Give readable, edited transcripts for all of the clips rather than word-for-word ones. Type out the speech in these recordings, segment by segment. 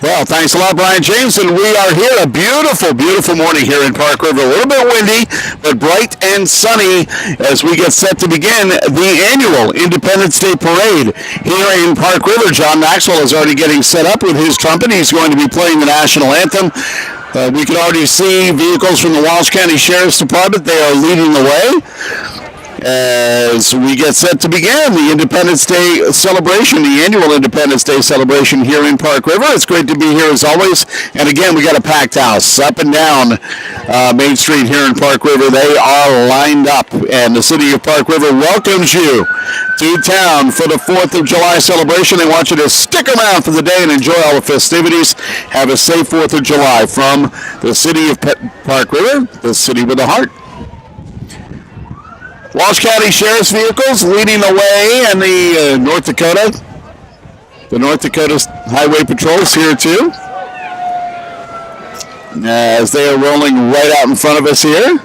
Well, thanks a lot, Brian James, and we are here. A beautiful, beautiful morning here in Park River. A little bit windy, but bright and sunny as we get set to begin the annual Independence Day Parade here in Park River. John Maxwell is already getting set up with his trumpet. He's going to be playing the national anthem. We can already see vehicles from the Walsh County Sheriff's Department. They are leading the way as we get set to begin the Independence Day celebration, the annual Independence Day celebration here in Park River. It's great to be here as always. And again, we got a packed house up and down Main Street here in Park River. They are lined up, and the city of Park River welcomes you to town for the 4th of July celebration. They want you to stick around for the day and enjoy all the festivities. Have a safe 4th of July from the city of Park River, the city with a heart. Walsh County Sheriff's vehicles leading the way, and the North Dakota Highway Patrol is here too, as they are rolling right out in front of us here.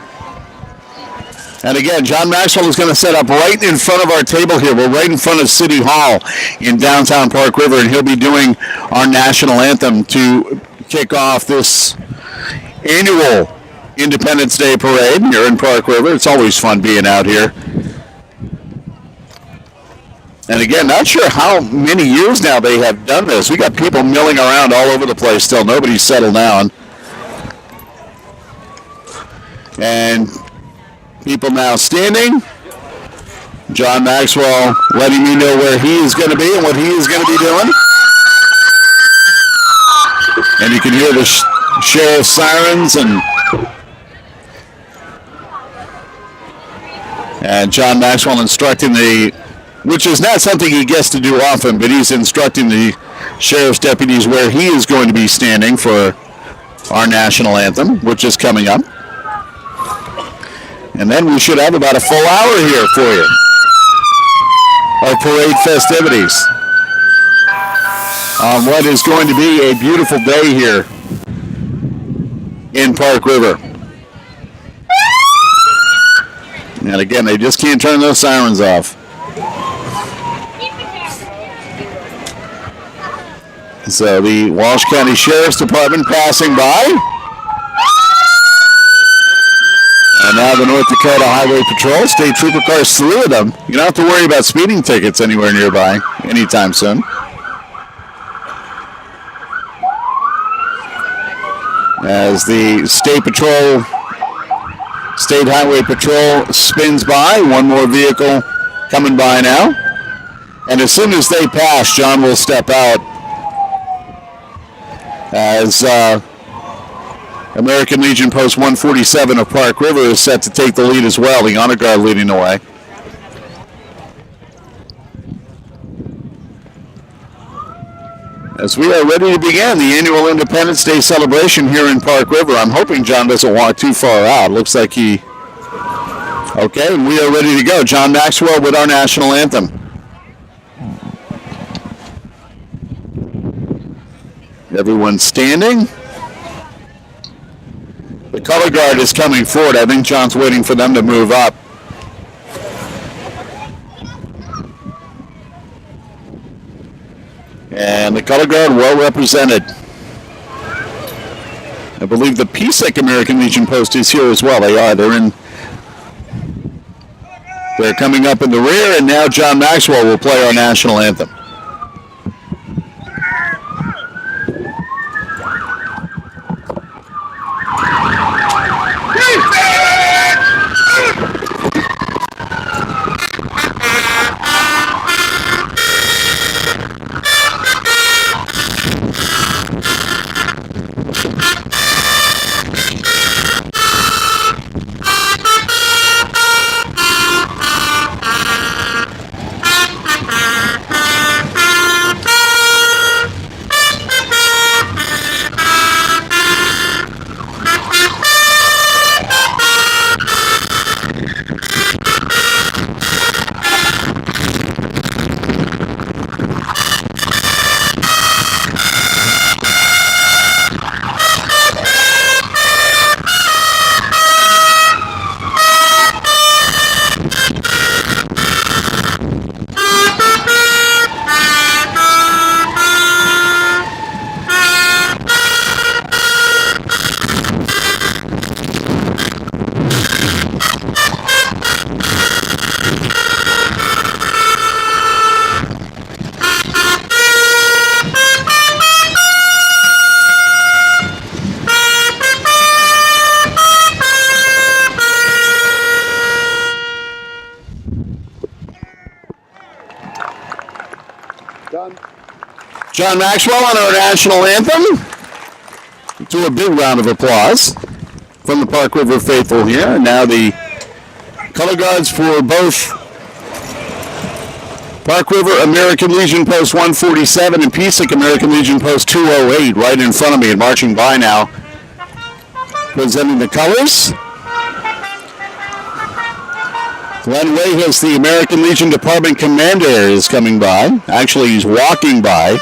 And again, John Maxwell is going to set up right in front of our table here. We're right in front of City Hall in downtown Park River, and he'll be doing our national anthem to kick off this annual Independence Day Parade here in Park River. It's always fun being out here. And again, not sure how many years now they have done this. We got people milling around all over the place still. Nobody's settled down. And people now standing. John Maxwell letting me know where he is going to be and what he is going to be doing. And you can hear the sheriff's sirens and John Maxwell instructing which is not something he gets to do often, but he's instructing the sheriff's deputies where he is going to be standing for our national anthem, which is coming up. And then we should have about a full hour here for you of parade festivities on what is going to be a beautiful day here in Park River. And again, they just can't turn those sirens off. So the Walsh County Sheriff's Department passing by. And now the North Dakota Highway Patrol, State Trooper cars, 3 of them. You don't have to worry about speeding tickets anywhere nearby anytime soon. As the State Highway Patrol spins by. One more vehicle coming by now. And as soon as they pass, John will step out as American Legion Post 147 of Park River is set to take the lead as well. The Honor Guard leading the way. As we are ready to begin the annual Independence Day celebration here in Park River. I'm hoping John doesn't walk too far out. Looks like he... Okay, and we are ready to go. John Maxwell with our national anthem. Everyone standing. The color guard is coming forward. I think John's waiting for them to move up. And the color guard well represented. I believe the PSEC American Legion Post is here as well. They are. They're coming up in the rear, and now John Maxwell will play our national anthem. John Maxwell on our national anthem. To a big round of applause from the Park River faithful here. And now the color guards for both Park River American Legion Post 147 and Pisac American Legion Post 208 right in front of me and marching by now. Presenting the colors. Glenn Wahas, the American Legion Department Commander, is coming by. Actually, he's walking by.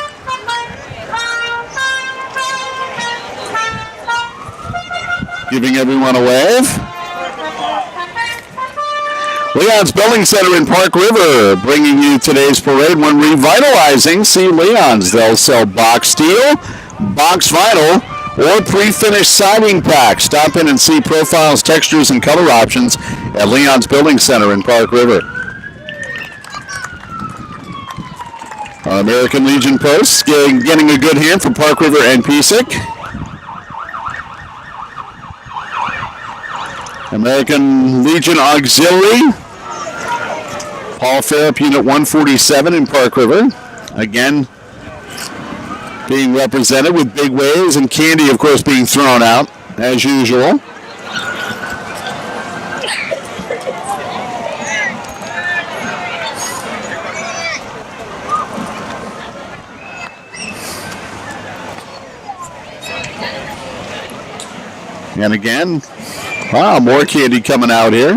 Giving everyone a wave. Leon's Building Center in Park River bringing you today's parade. When revitalizing, see Leon's. They'll sell box steel, box vinyl, or pre-finished siding packs. Stop in and see profiles, textures, and color options at Leon's Building Center in Park River. Our American Legion posts getting a good hand from Park River and Pisac. American Legion Auxiliary, Paul Farrap, Unit 147 in Park River. Again, being represented with big waves and candy, of course, being thrown out, as usual. And again, wow, more candy coming out here.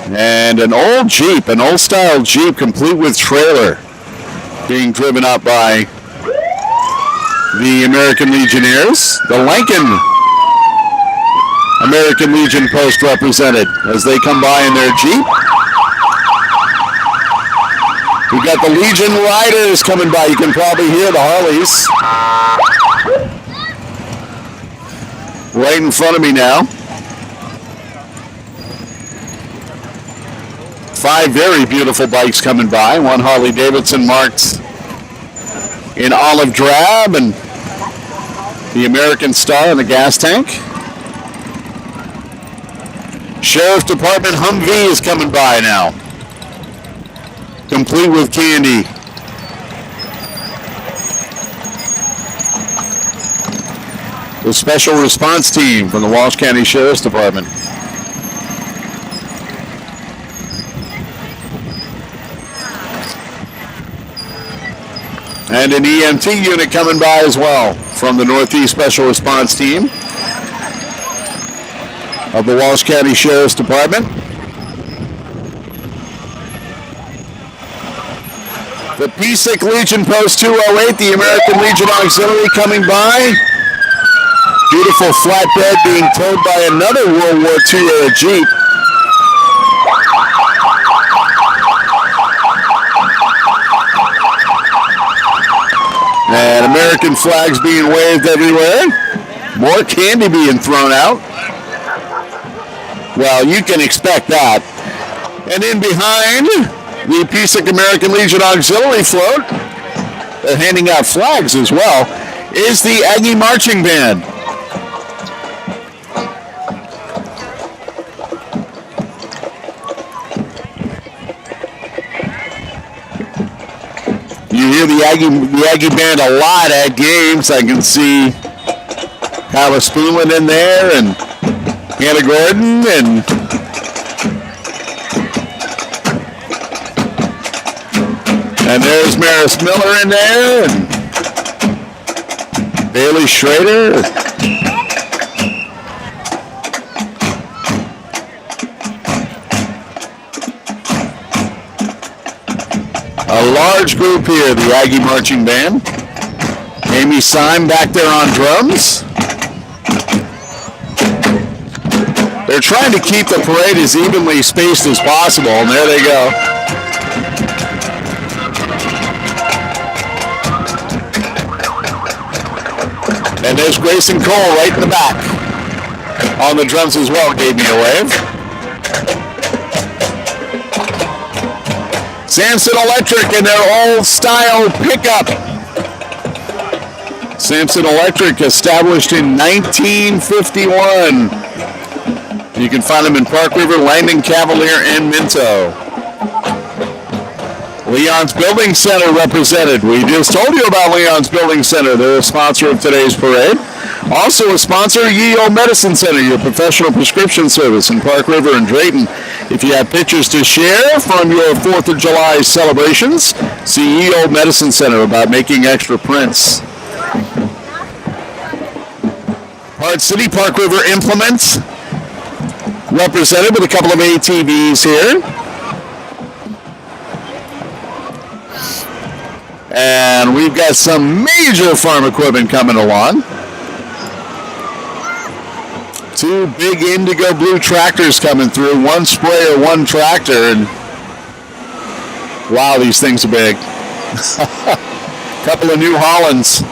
And an old Jeep, an old style Jeep complete with trailer being driven up by the American Legionnaires. The Lincoln American Legion post represented as they come by in their Jeep. We've got the Legion Riders coming by. You can probably hear the Harleys right in front of me now. 5 very beautiful bikes coming by. One Harley Davidson marked in olive drab and the American Star in the gas tank. Sheriff's Department Humvee is coming by now, complete with candy. The Special Response Team from the Walsh County Sheriff's Department. And an EMT unit coming by as well from the Northeast Special Response Team of the Walsh County Sheriff's Department. The Pisac Legion Post 208, the American Legion Auxiliary coming by. Beautiful flatbed being towed by another World War II era Jeep. And American flags being waved everywhere. More candy being thrown out. Well, you can expect that. And in behind the Pisac American Legion Auxiliary float, they're handing out flags as well, is the Aggie Marching Band. You hear the Aggie Band a lot at games. I can see Hannah Spoonland in there and Hannah Gordon and there's Maris Miller in there and Bailey Schrader. A large group here, the Aggie Marching Band. Amy Syme back there on drums. They're trying to keep the parade as evenly spaced as possible, and there they go. And there's Grayson Cole right in the back. On the drums as well, gave me a wave. Simpson Electric in their old style pickup. Simpson Electric, established in 1951. You can find them in Park River, Langdon, Cavalier, and Minto. Leon's Building Center represented. We just told you about Leon's Building Center. They're a sponsor of today's parade. Also a sponsor, Ye Olde Medicine Center, your professional prescription service in Park River and Drayton. If you have pictures to share from your 4th of July celebrations, see Ye Olde Medicine Center about making extra prints. Park City, Park River Implements represented with a couple of ATVs here. And we've got some major farm equipment coming along. 2 big indigo blue tractors coming through. 1 sprayer, 1 tractor. And wow, these things are big. Couple of New Hollands.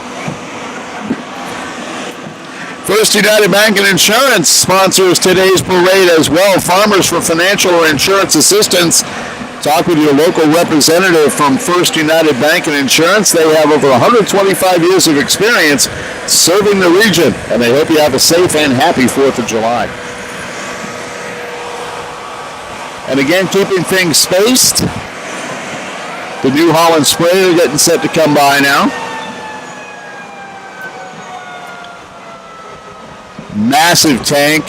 First United Bank and Insurance sponsors today's parade as well. Farmers for financial or insurance assistance. Talk with your local representative from First United Bank and Insurance. They have over 125 years of experience serving the region, and they hope you have a safe and happy 4th of July. And again, keeping things spaced. The New Holland sprayer getting set to come by now. Massive tank.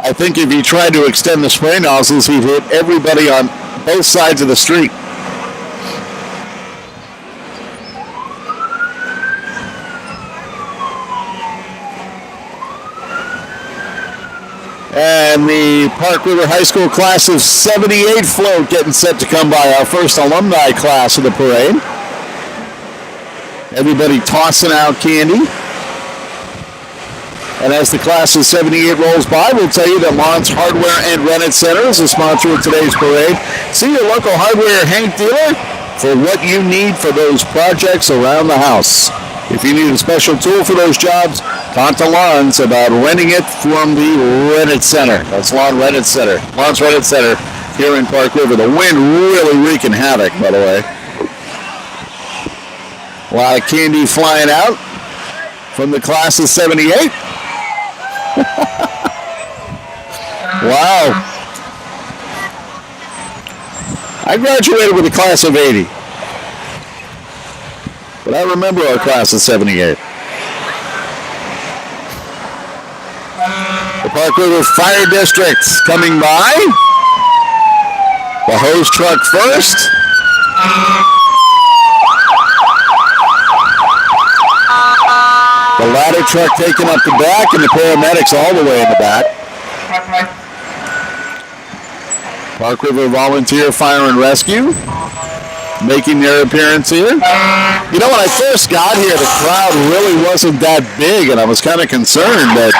I think if he tried to extend the spray nozzles, he'd hit everybody on both sides of the street. And the Park River High School class of 78 float getting set to come by, our first alumni class of the parade. Everybody tossing out candy. And as the class of 78 rolls by, we'll tell you that Mont's Hardware and Rennet Center is a sponsor of today's parade. See your local hardware Hank dealer for what you need for those projects around the house. If you need a special tool for those jobs, talk to Lon's about renting it from the Rennet Center. That's Lon Rennet Center. Lon's Rennet Center here in Park River. The wind really wreaking havoc, by the way. A lot of candy flying out from the class of 78. Wow. I graduated with a class of 80. But I remember our class of 78. The Park River Fire District coming by. The hose truck first. The ladder truck taking up the back, and the paramedics all the way in the back. Park River Volunteer Fire and Rescue making their appearance here. You know, when I first got here, the crowd really wasn't that big, and I was kind of concerned that,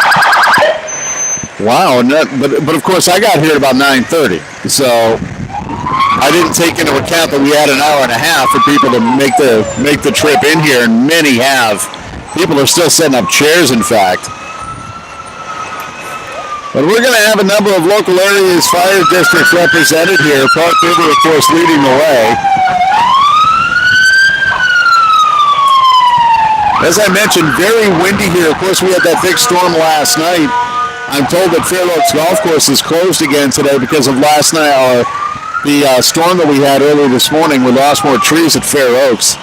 wow, but of course I got here at about 9:30, so I didn't take into account that we had an hour and a half for people to make the trip in here, and many have. People are still setting up chairs, in fact. But we're going to have a number of local areas fire districts represented here. Park River, of course, leading the way. As I mentioned, very windy here. Of course, we had that big storm last night. I'm told that Fair Oaks Golf Course is closed again today because of last night, the storm that we had earlier this morning. We lost more trees at Fair Oaks.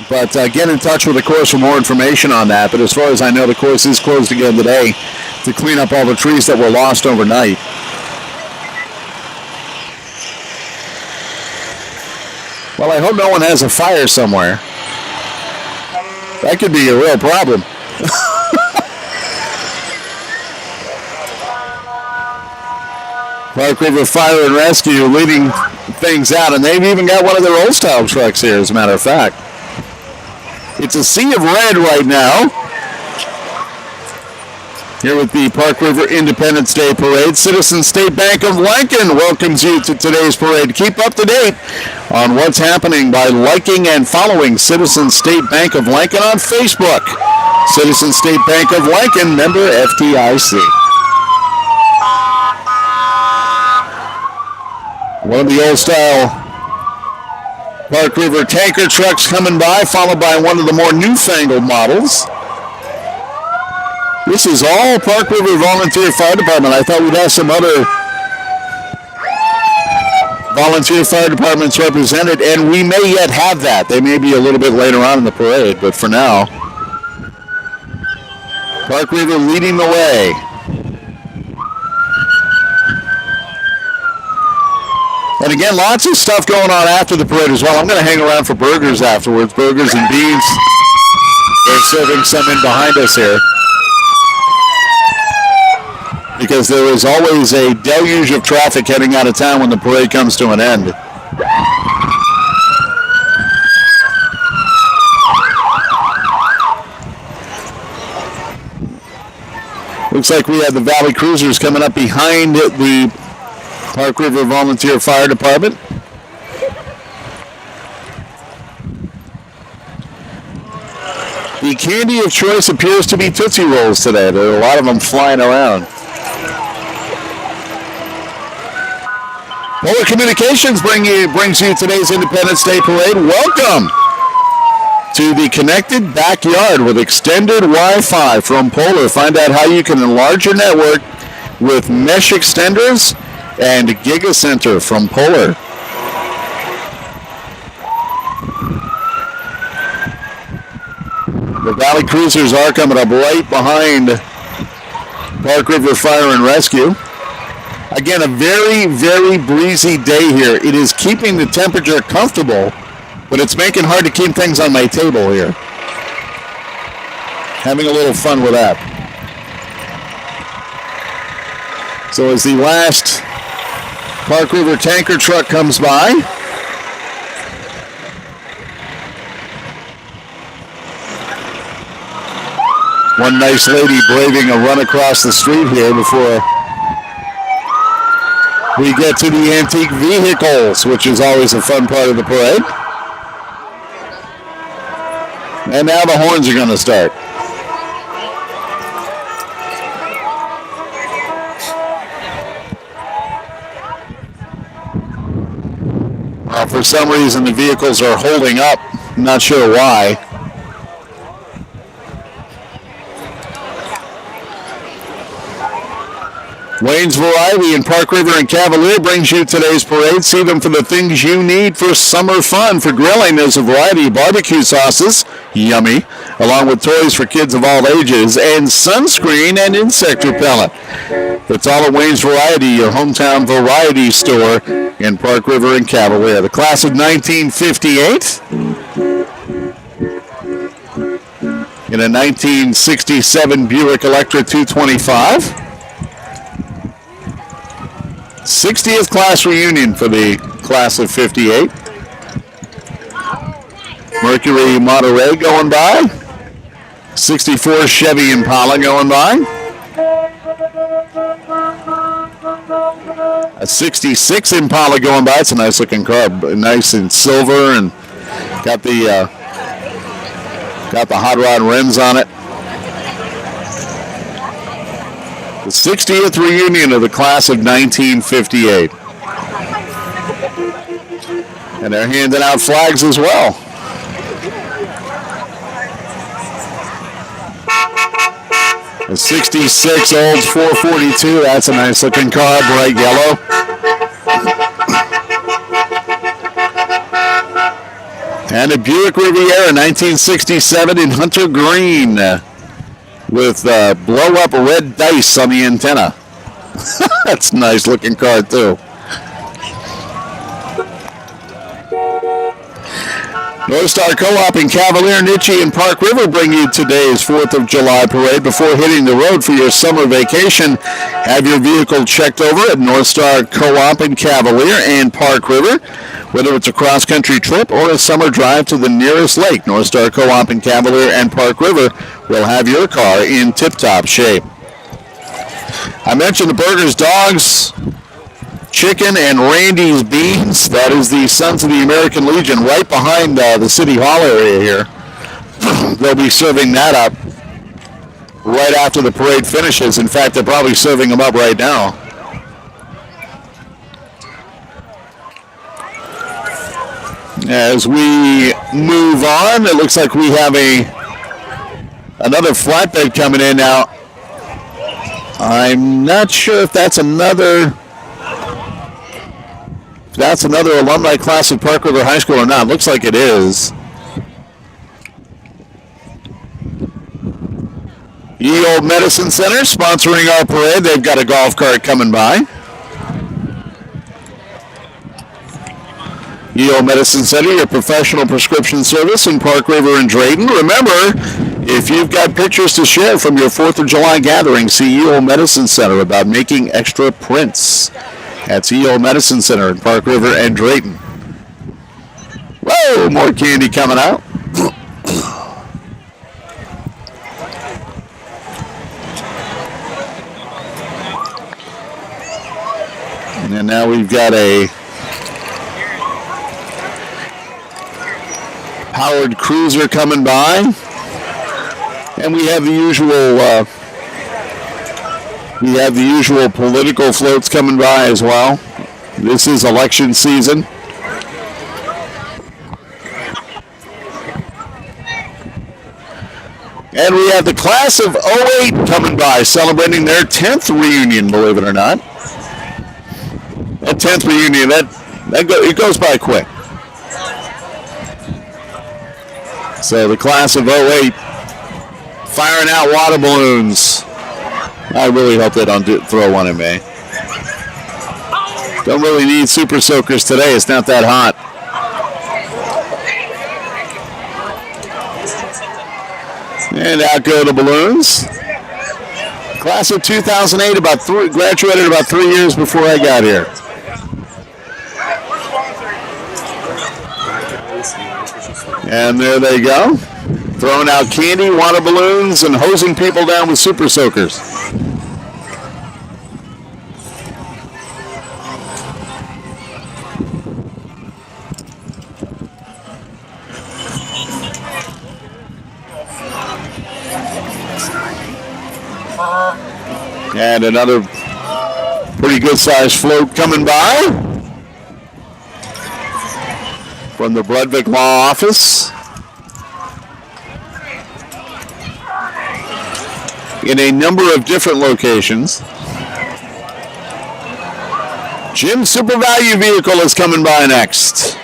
But get in touch with the course for more information on that. But as far as I know, the course is closed again today to clean up all the trees that were lost overnight. Well, I hope no one has a fire somewhere. That could be a real problem. Park River Fire and Rescue leading things out, and they've even got one of their old-style trucks here, as a matter of fact. It's a sea of red right now. Here with the Park River Independence Day Parade, Citizen State Bank of Lincoln welcomes you to today's parade. Keep up to date on what's happening by liking and following Citizen State Bank of Lincoln on Facebook. Citizen State Bank of Lincoln, member FDIC. One of the old-style Park River tanker trucks coming by, followed by one of the more newfangled models. This is all Park River Volunteer Fire Department. I thought we'd have some other volunteer fire departments represented, and we may yet have that. They may be a little bit later on in the parade, but for now, Park River leading the way. And again, lots of stuff going on after the parade as well. I'm going to hang around for burgers afterwards, burgers and beans. They're serving some in behind us here, because there is always a deluge of traffic heading out of town when the parade comes to an end. Looks like we have the Valley Cruisers coming up behind the Park River Volunteer Fire Department. The candy of choice appears to be Tootsie Rolls today. There are a lot of them flying around. Polar Communications brings you today's Independence Day Parade. Welcome to the connected backyard with extended Wi-Fi from Polar. Find out how you can enlarge your network with mesh extenders and GigaCenter from Polar. The Valley Cruisers are coming up right behind Park River Fire and Rescue. Again, a very, very breezy day here. It is keeping the temperature comfortable, but it's making it hard to keep things on my table here. Having a little fun with that. So as the last Park River tanker truck comes by, one nice lady braving a run across the street here before we get to the antique vehicles, which is always a fun part of the parade. And now the horns are going to start. Well, for some reason the vehicles are holding up. Not sure why. Wayne's Variety in Park River and Cavalier brings you today's parade. See them for the things you need for summer fun. For grilling, there's a variety of barbecue sauces, yummy, along with toys for kids of all ages, and sunscreen and insect repellent. It's all at Wayne's Variety, your hometown variety store in Park River and Cavalier. The class of 1958 in a 1967 Buick Electra 225. 60th class reunion for the class of 58. Mercury Monterey going by. 64 Chevy Impala going by. A 66 Impala going by. It's a nice looking car, nice in silver, and got the hot rod rims on it. The 60th reunion of the class of 1958. And they're handing out flags as well. The 66 Olds 442, that's a nice looking car, bright yellow. And a Buick Riviera 1967 in Hunter Green, with blow-up red dice on the antenna. That's a nice looking car too. North Star Co-op in Cavalier, Nittany, and Park River bring you today's 4th of July parade. Before hitting the road for your summer vacation, have your vehicle checked over at North Star Co-op in Cavalier and Park River. Whether it's a cross-country trip or a summer drive to the nearest lake, North Star Co-op in Cavalier and Park River will have your car in tip-top shape. I mentioned the Burgers, Dogs, Chicken, and Randy's Beans. That is the Sons of the American Legion right behind the City Hall area here. They'll be serving that up right after the parade finishes. In fact, they're probably serving them up right now. As we move on, it looks like we have another flatbed coming in now. I'm not sure if that's another alumni class of Park River High School or not. Looks like it is. Ye Olde Medicine Center sponsoring our parade. They've got a golf cart coming by. Ye Olde Medicine Center, your professional prescription service in Park River and Drayton. Remember, if you've got pictures to share from your 4th of July gathering, see Ye Olde Medicine Center about making extra prints. That's Ye Olde Medicine Center in Park River and Drayton. Whoa, more candy coming out. And now we've got a powered cruiser coming by, and we have the usual political floats coming by as well. This is election season. And we have the class of '08 coming by, celebrating their 10th reunion, believe it or not. That 10th reunion, it goes by quick. So the class of '08 firing out water balloons. I really hope they don't throw one at me. Don't really need super soakers today. It's not that hot. And out go the balloons. Class of 2008, graduated about 3 years before I got here. And there they go. Throwing out candy, water balloons, and hosing people down with super soakers. And another pretty good sized float coming by from the Brudvik Law Office in a number of different locations. Jim's Super Value vehicle is coming by next.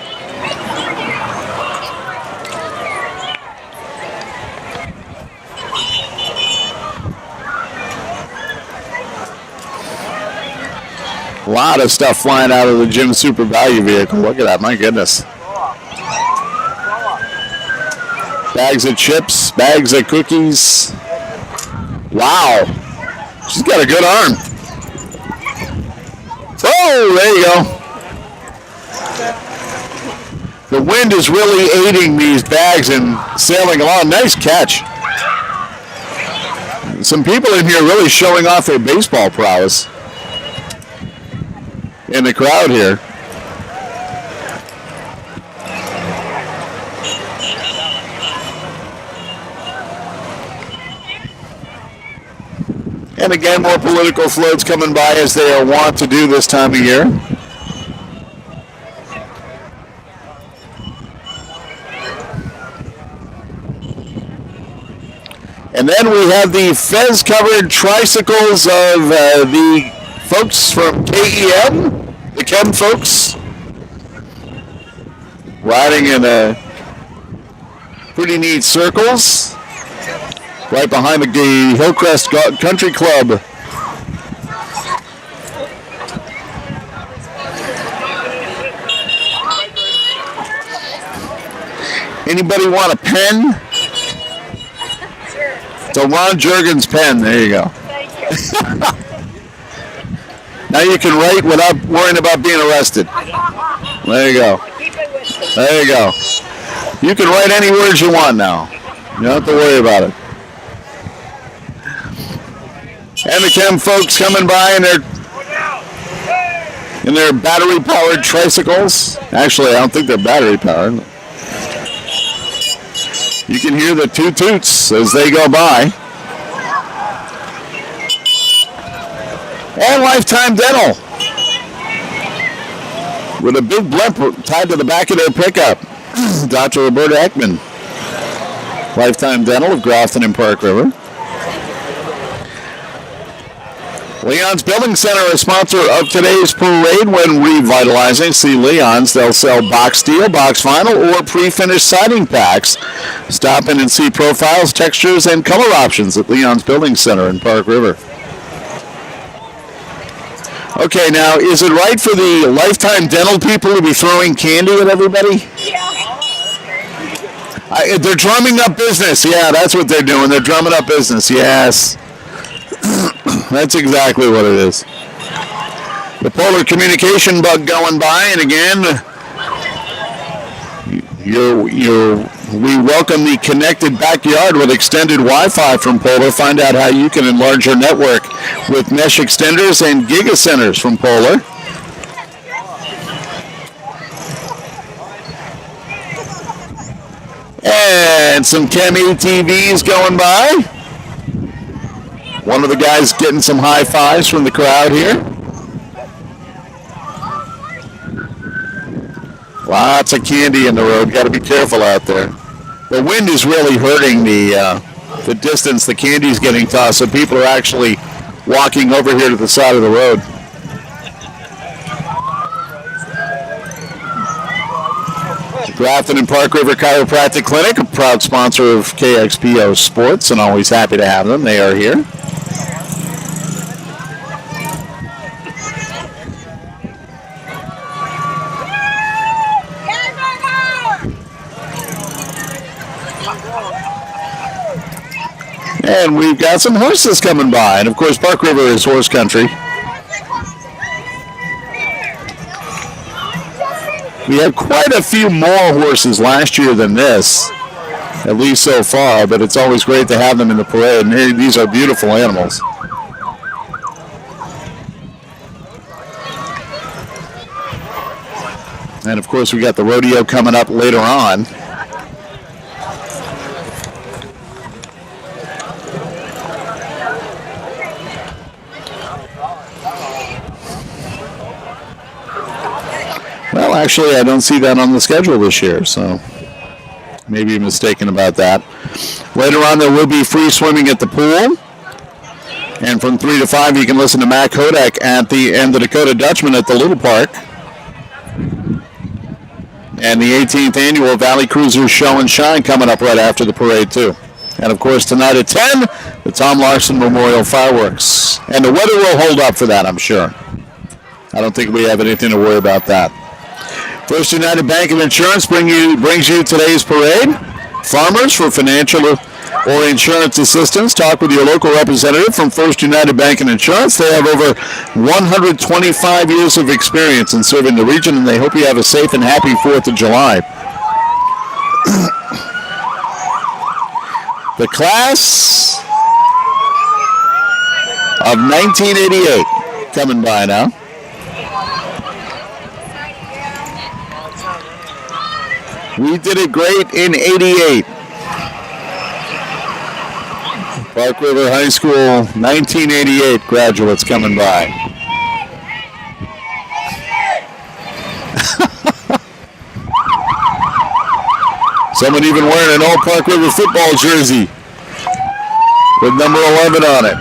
A lot of stuff flying out of the Jim's Super Value vehicle. Look at that, my goodness. Bags of chips, bags of cookies. Wow. She's got a good arm. Oh, there you go. The wind is really aiding these bags and sailing along. Nice catch. Some people in here really showing off their baseball prowess in the crowd here. And again, more political floats coming by as they are wont to do this time of year. And then we have the fez-covered tricycles of the folks from KEM, the Chem folks, riding in pretty neat circles. Right behind the Hillcrest Country Club. Anybody want a pen? It's a Ron Juergens pen. There you go. Now you can write without worrying about being arrested. There you go. There you go. You can write any words you want now. You don't have to worry about it. And the Chem folks coming by in their battery-powered tricycles. Actually, I don't think they're battery-powered. You can hear the toot-toots as they go by. And Lifetime Dental with a big blimp tied to the back of their pickup. Dr. Roberta Ekman, Lifetime Dental of Grafton and Park River. Leon's Building Center, a sponsor of today's parade. When revitalizing, see Leon's. They'll sell box steel, box vinyl, or pre-finished siding packs. Stop in and see profiles, textures, and color options at Leon's Building Center in Park River. Okay, now, is it right for the Lifetime Dental people to be throwing candy at everybody? They're drumming up business. Yeah, that's what they're doing. They're drumming up business. Yes. That's exactly what it is. The Polar communication bug going by, and again, we welcome the connected backyard with extended Wi-Fi from Polar. Find out how you can enlarge your network with mesh extenders and gigacenters from Polar. And some Chem ATVs going by. One of the guys getting some high fives from the crowd here. Lots of candy in the road. Got to be careful out there. The wind is really hurting the distance the candy's getting tossed, so people are actually walking over here to the side of the road. Grafton and Park River Chiropractic Clinic, a proud sponsor of KXPO Sports, and always happy to have them. They are here. And we've got some horses coming by. And, of course, Park River is horse country. We had quite a few more horses last year than this, at least so far, but it's always great to have them in the parade. And these are beautiful animals. And, of course, we got the rodeo coming up later on. Well, actually, I don't see that on the schedule this year, so maybe mistaken about that. Later on, there will be free swimming at the pool. And from 3 to 5, you can listen to Matt Kodak and the Dakota Dutchman at the Little Park. And the 18th annual Valley Cruisers Show and Shine coming up right after the parade, too. And, of course, tonight at 10, the Tom Larson Memorial Fireworks. And the weather will hold up for that, I'm sure. I don't think we have anything to worry about that. First United Bank of Insurance brings you today's parade. Farmers for financial or insurance assistance. Talk with your local representative from First United Bank and Insurance. They have over 125 years of experience in serving the region, and they hope you have a safe and happy 4th of July. The class of 1988 coming by now. We did it great in 88. Park River High School, 1988 graduates coming by. Someone even wearing an old Park River football jersey with number 11 on it.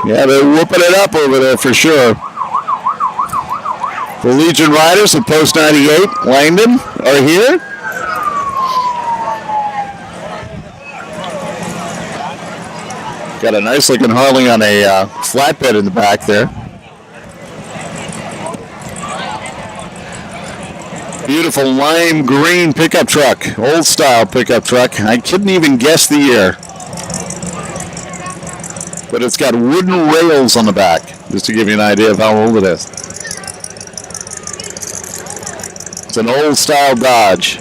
Yeah, they're whooping it up over there for sure. The Legion Riders of Post 98, Langdon, are here. Got a nice looking Harley on a flatbed in the back there. Beautiful lime green pickup truck, old style pickup truck. I couldn't even guess the year. But it's got wooden rails on the back, just to give you an idea of how old it is. It's an old-style Dodge.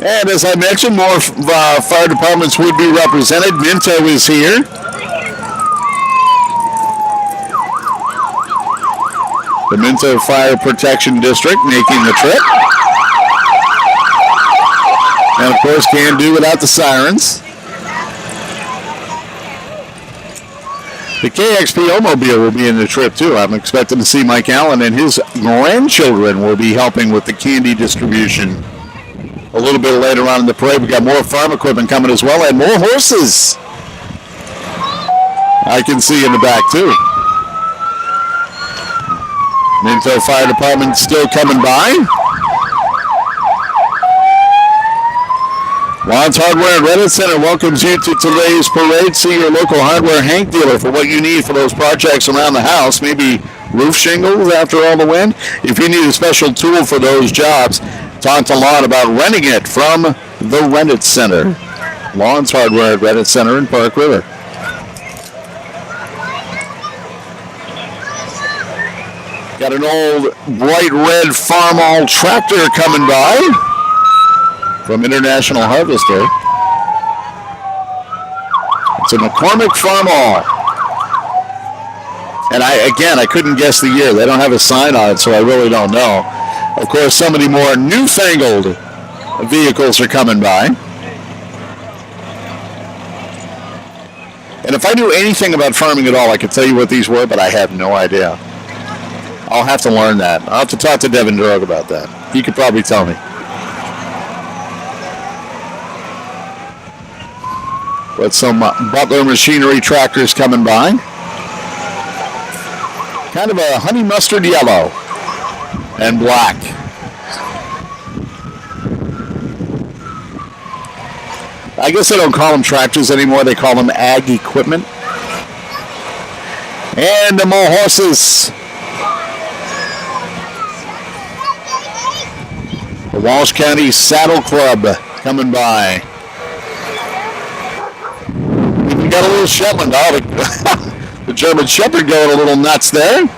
And as I mentioned, more fire departments would be represented. Minto is here. The Minto Fire Protection District making the trip. And, of course, can't do without the sirens. The KXPO mobile will be in the trip, too. I'm expecting to see Mike Allen and his grandchildren will be helping with the candy distribution. A little bit later on in the parade, we got more farm equipment coming as well, and more horses. I can see in the back, too. Minto Fire Department still coming by. Lawrence Hardware and Reddit Center welcomes you to today's parade. See your local hardware Hank dealer for what you need for those projects around the house. Maybe roof shingles after all the wind. If you need a special tool for those jobs, talk to Lon about renting it from the Reddit Center. Lawrence Hardware at Reddit Center in Park River. Got an old bright red Farmall tractor coming by from International Harvester. It's a McCormick Farmall. And I couldn't guess the year. They don't have a sign on it, so I really don't know. Of course, some of the more newfangled vehicles are coming by. And if I knew anything about farming at all, I could tell you what these were, but I have no idea. I'll have to learn that. I'll have to talk to Devin Drogue about that. He could probably tell me. With some Butler Machinery tractors coming by. Kind of a honey mustard yellow and black. I guess they don't call them tractors anymore. They call them ag equipment. And the more horses. The Walsh County Saddle Club coming by. We got a little Shetland. Oh, the German Shepherd going a little nuts there.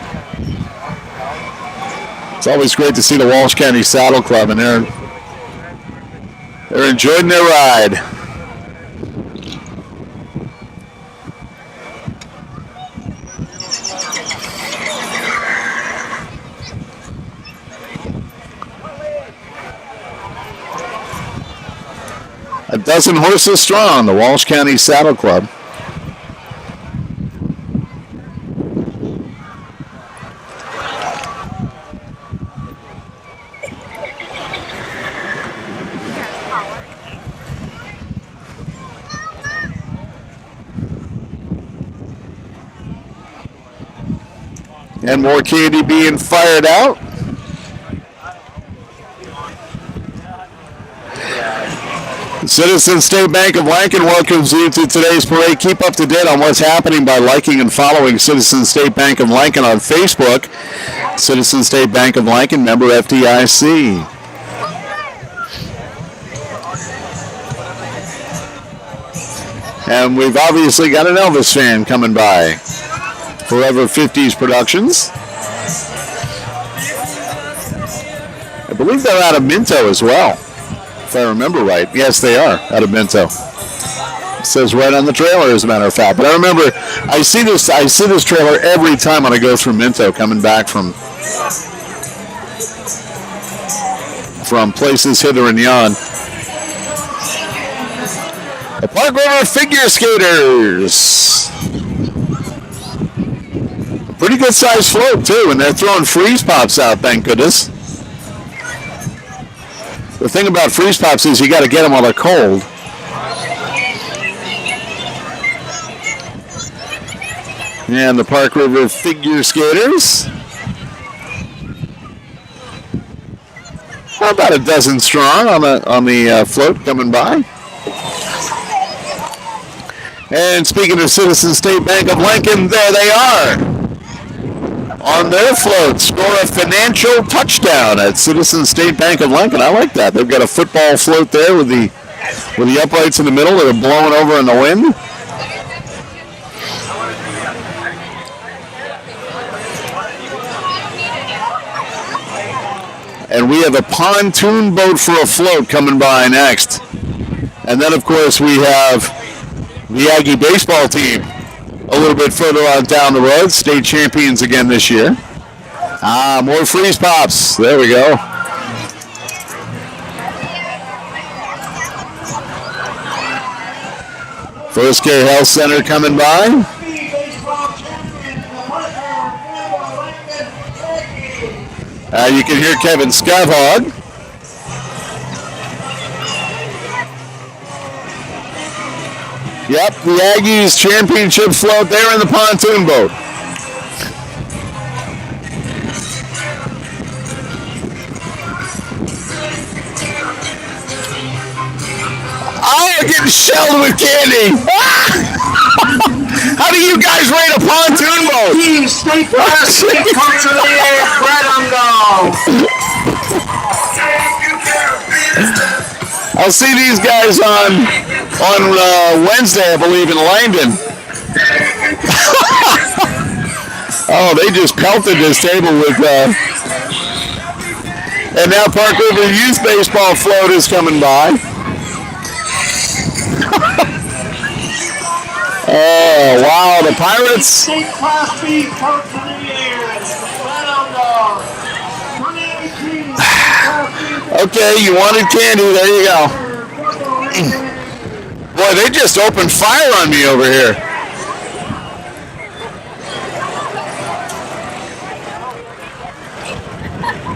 It's always great to see the Walsh County Saddle Club, and they're enjoying their ride. A dozen horses strong, the Walsh County Saddle Club. And more candy being fired out. Citizen State Bank of Lincoln welcomes you to today's parade. Keep up to date on what's happening by liking and following Citizen State Bank of Lincoln on Facebook. Citizen State Bank of Lincoln, member FDIC. And we've obviously got an Elvis fan coming by. Forever 50s Productions. I believe they're out of Minto as well, if I remember right. Yes, they are out of Minto. It says right on the trailer, as a matter of fact. But I remember, I see this trailer every time when I go through Minto, coming back from places hither and yon. The Park River Figure Skaters. A pretty good sized float too, and they're throwing freeze pops out, thank goodness. The thing about freeze pops is you got to get them while they're cold. And the Park River Figure Skaters. How about a dozen strong on the float coming by. And speaking of Citizen State Bank of Lincoln, there they are. On their float, score a financial touchdown at Citizen State Bank of Lincoln. I like that. They've got a football float there with the uprights in the middle that are blowing over in the wind. And we have a pontoon boat for a float coming by next. And then, of course, we have the Aggie baseball team a little bit further on down the road. State champions again this year. More freeze pops. There we go. First Care Health Center coming by. You can hear Kevin Scavhog. Yep, the Aggies championship float there in the pontoon boat. I'm getting shelled with candy. How do you guys rate a pontoon boat? Stay plastic, come to the air, bread on go. I'll see these guys on Wednesday, I believe, in Langdon. Oh, they just pelted this table with. And now Park River Youth Baseball float is coming by. Oh, wow, the Pirates. Take Class B, come to the air, bread on go. 2018. Okay, you wanted candy, there you go. Boy, they just opened fire on me over here.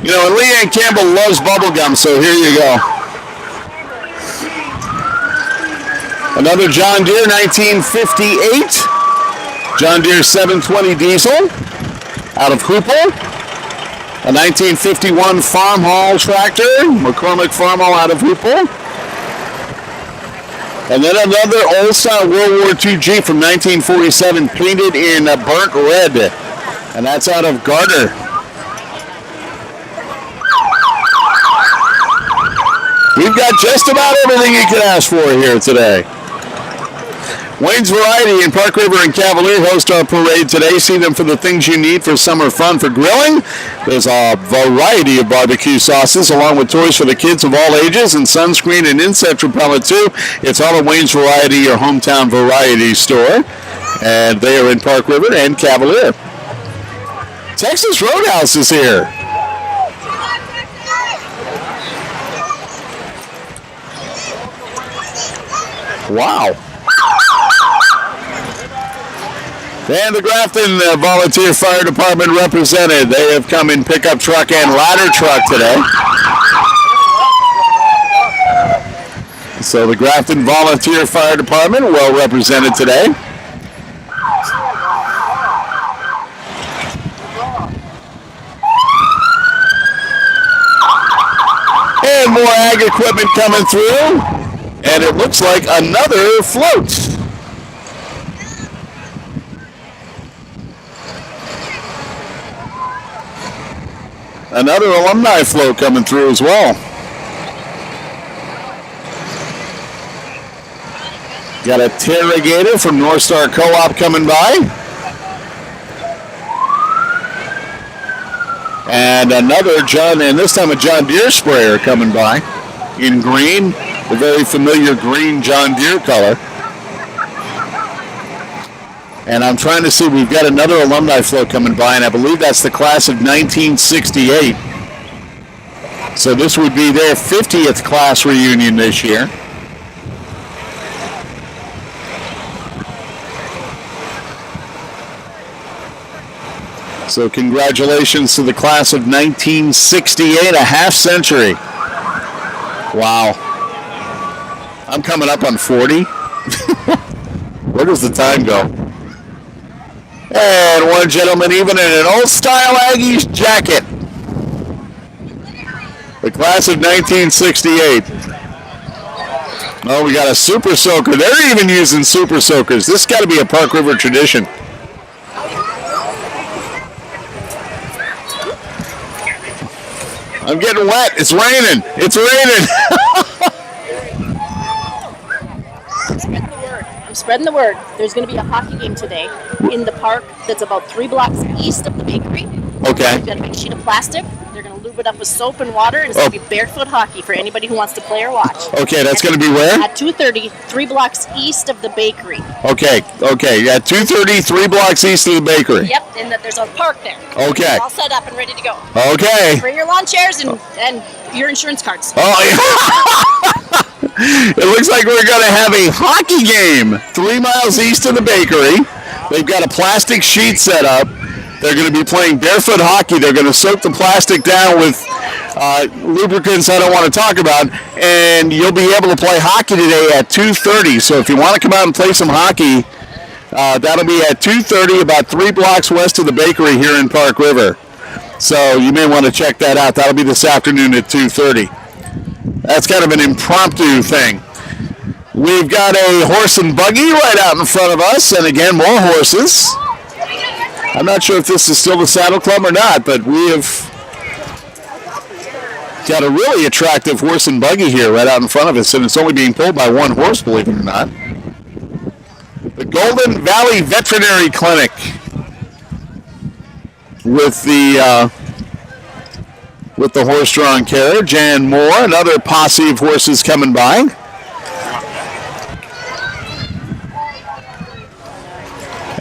You know, and Leanne Campbell loves bubblegum, so here you go. Another John Deere 1958. John Deere 720 diesel out of Hoople. A 1951 Farm Haul tractor, McCormick Farm Haul out of Hoople. And then another old-style World War II Jeep from 1947, painted in burnt red. And that's out of Gardner. We've got just about everything you could ask for here today. Wayne's Variety in Park River and Cavalier host our parade today. See them for the things you need for summer fun. For grilling, there's a variety of barbecue sauces along with toys for the kids of all ages and sunscreen and insect repellent too. It's all at Wayne's Variety, your hometown variety store. And they are in Park River and Cavalier. Texas Roadhouse is here. Wow. And the Grafton Volunteer Fire Department represented. They have come in pickup truck and ladder truck today. So the Grafton Volunteer Fire Department well represented today. And more ag equipment coming through. And it looks like another float. Another alumni float coming through as well. Got a Terrigator from North Star Co-op coming by. And another John, and this time a John Deere sprayer coming by in green, the very familiar green John Deere color. And I'm trying to see, we've got another alumni float coming by, and I believe that's the class of 1968. So this would be their 50th class reunion this year. So congratulations to the class of 1968, a half century. Wow. I'm coming up on 40. Where does the time go? And one gentleman even in an old-style Aggies jacket. The class of 1968. Oh, we got a Super Soaker. They're even using Super Soakers. This has got to be a Park River tradition. I'm getting wet. It's raining. It's raining. I'm spreading the word. There's going to be a hockey game today in the park that's about 3 blocks east of the bakery. Okay. We've got a big sheet of plastic. They're going to lube it up with soap and water, and it's going to be barefoot hockey for anybody who wants to play or watch. Okay, that's going to be where? At 2:30, 3 blocks east of the bakery. Okay. At 2:30, 3 blocks east of the bakery. Yep, and there's a park there. Okay. It's all set up and ready to go. Okay. Bring your lawn chairs and your insurance cards. Oh, yeah. It looks like we're going to have a hockey game 3 miles east of the bakery. They've got a plastic sheet set up. They're going to be playing barefoot hockey. They're going to soak the plastic down with lubricants I don't want to talk about, and you'll be able to play hockey today at 2:30. So if you want to come out and play some hockey, that'll be at 2:30, about 3 blocks west of the bakery here in Park River. So you may want to check that out. That'll be this afternoon at 2:30. That's kind of an impromptu thing. We've got a horse and buggy right out in front of us, and again, more horses. I'm not sure if this is still the Saddle Club or not, but we have got a really attractive horse and buggy here right out in front of us, and it's only being pulled by one horse, believe it or not. The Golden Valley Veterinary Clinic with the horse-drawn carriage and more, another posse of horses coming by.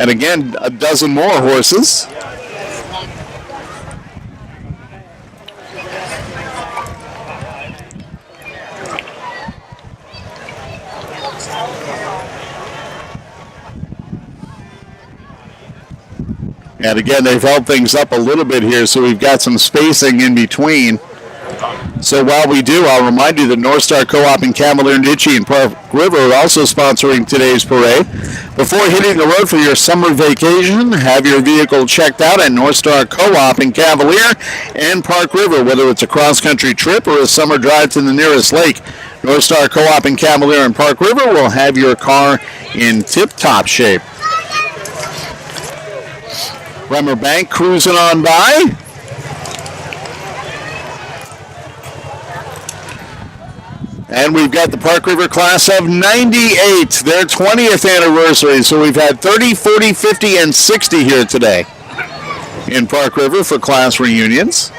And again, a dozen more horses. And again, they've held things up a little bit here, so we've got some spacing in between. So while we do, I'll remind you that North Star Co-op and Cavalier and Ditchy and Park River are also sponsoring today's parade. Before hitting the road for your summer vacation, have your vehicle checked out at North Star Co-op and Cavalier and Park River, whether it's a cross-country trip or a summer drive to the nearest lake. North Star Co-op and Cavalier and Park River will have your car in tip-top shape. Bremer Bank cruising on by. And we've got the Park River class of 98, their 20th anniversary. So we've had 30, 40, 50, and 60 here today in Park River for class reunions.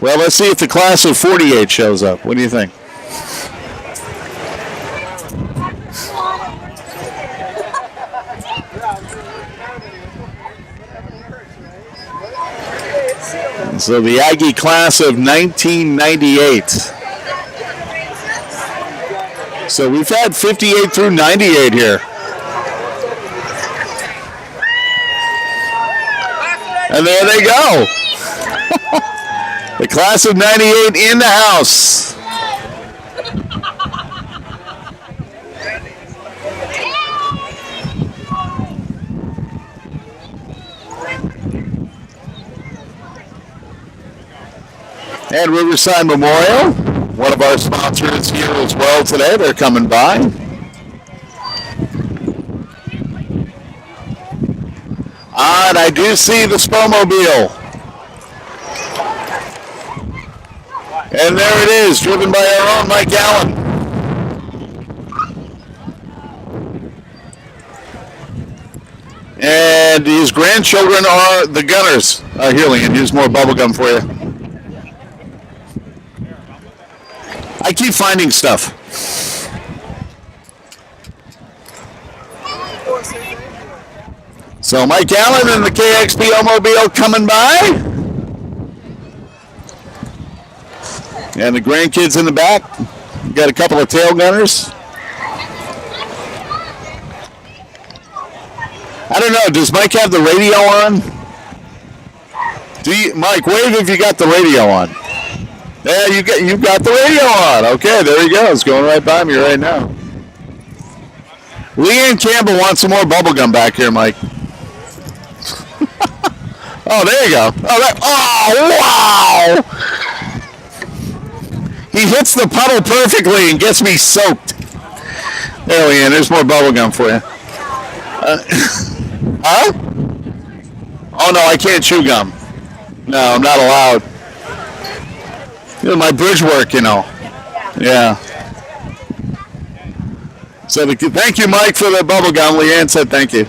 Well, let's see if the class of 48 shows up. What do you think? So the Aggie class of 1998. So we've had 58 through 98 here. And there they go. The class of 98 in the house. And Riverside Memorial, one of our sponsors here as well today. They're coming by. And I do see the Spomobile. And there it is, driven by our own Mike Allen. And his grandchildren are the Gunners. Here, Leanne, here's more bubble gum for you. I keep finding stuff. So Mike Allen and the KXPO Mobile coming by. And the grandkids in the back. Got a couple of tail gunners. I don't know, does Mike have the radio on? Mike, wave if you got the radio on. Yeah, you've got the radio on. Okay, there he goes, going right by me right now. Leanne Campbell wants some more bubble gum back here, Mike. Oh, there you go. Oh, wow! He hits the puddle perfectly and gets me soaked. There, Leanne, there's more bubble gum for you. Huh? Oh, no, I can't chew gum. No, I'm not allowed. My bridge work, Yeah. So thank you, Mike, for the bubble gum. Leanne said thank you.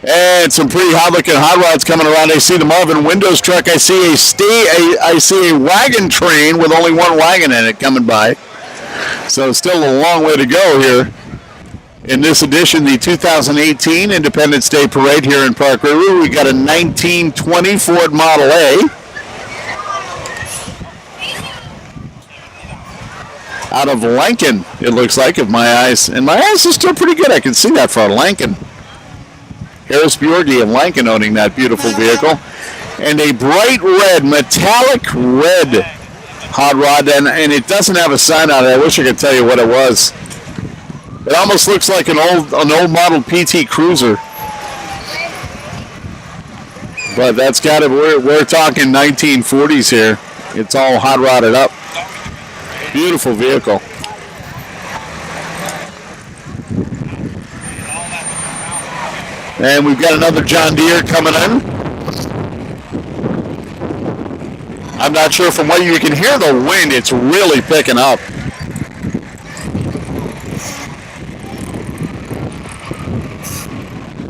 And some pretty hot-looking hot rods coming around. I see the Marvin Windows truck. I see a wagon train with only one wagon in it coming by. So still a long way to go here In this edition, the 2018 Independence Day Parade here in Park River, we got a 1920 Ford Model A. Out of Lincoln, it looks like, and my eyes are still pretty good. I can see that far. Lincoln. Harris Bjorgi of Lincoln owning that beautiful vehicle. And a bright red, metallic red hot rod, and it doesn't have a sign on it. I wish I could tell you what it was. It almost looks like an old model PT Cruiser. But that's got it. We're talking 1940s here. It's all hot rodded up. Beautiful vehicle. And we've got another John Deere coming in. I'm not sure from what you can hear the wind. It's really picking up.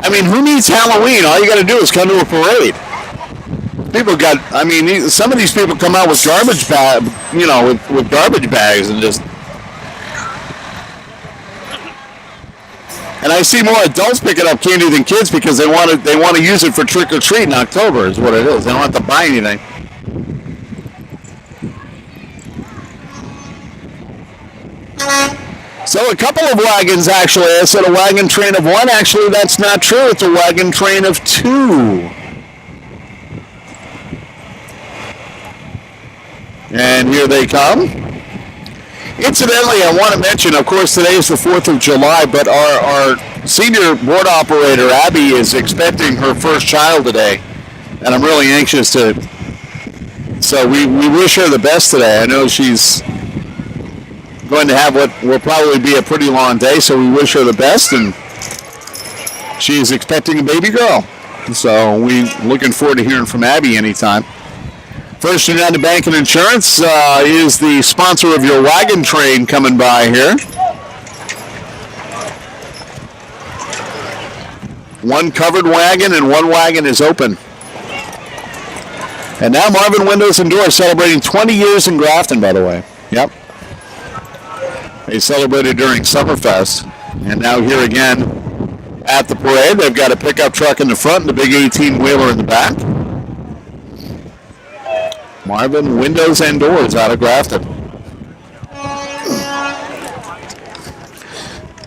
I mean, who needs Halloween? All you got to do is come to a parade. Some of these people come out with garbage bag, with garbage bags and just. And I see more adults picking up candy than kids because they want to use it for trick or treat in October. Is what it is. They don't have to buy anything. So a couple of wagons, actually. I said a wagon train of one. Actually, that's not true. It's a wagon train of two. And here they come. Incidentally, I want to mention, of course, today is the 4th of July, but our senior board operator, Abby, is expecting her first child today. And I'm really anxious to... So we wish her the best today. I know she's going to have what will probably be a pretty long day, so we wish her the best, and she is expecting a baby girl. So we're looking forward to hearing from Abby anytime. First United Bank and Insurance is the sponsor of your wagon train coming by here. One covered wagon and one wagon is open. And now Marvin Windows and Doors celebrating 20 years in Grafton, by the way. Yep. They celebrated during Summerfest, and now here again at the parade. They've got a pickup truck in the front and a big 18-wheeler in the back. Marvin Windows and Doors out of Grafton.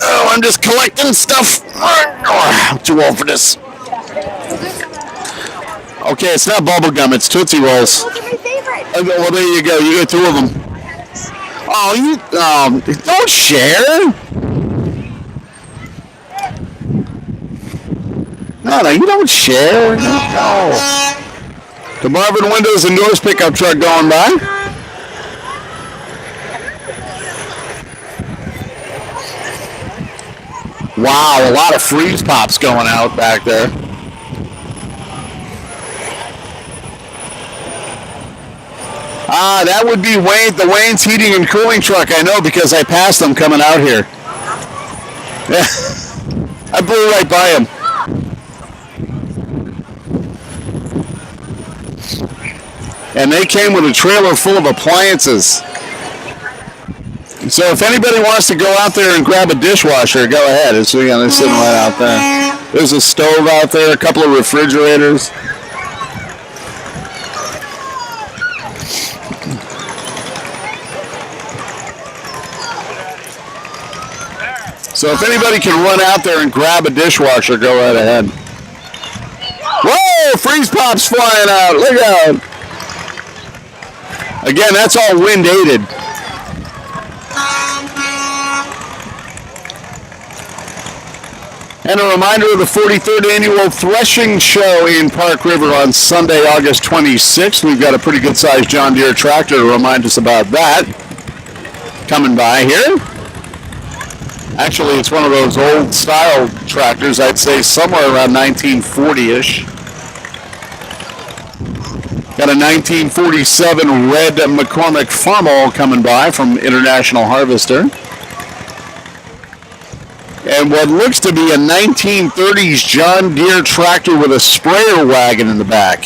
Oh, I'm just collecting stuff. I'm too old for this. Okay, it's not bubble gum, it's Tootsie Rolls. Those are my favorite. Well, there you go. You get two of them. Oh, you don't share. No, you don't share. No. The Marvin Windows and Doors pickup truck going by. Wow, a lot of freeze pops going out back there. That would be the Wayne's Heating and Cooling truck. I know because I passed them coming out here. Yeah, I blew right by him. And they came with a trailer full of appliances. So if anybody wants to go out there and grab a dishwasher, go ahead. It's sitting right out there. There's a stove out there, a couple of refrigerators. So if anybody can run out there and grab a dishwasher, go right ahead. Whoa, freeze pops flying out. Look out. Again, that's all wind aided. And a reminder of the 43rd Annual Threshing Show in Park River on Sunday, August 26th. We've got a pretty good-sized John Deere tractor to remind us about that coming by here. Actually, it's one of those old-style tractors, I'd say somewhere around 1940-ish. Got a 1947 red McCormick Farmall coming by from International Harvester. And what looks to be a 1930s John Deere tractor with a sprayer wagon in the back.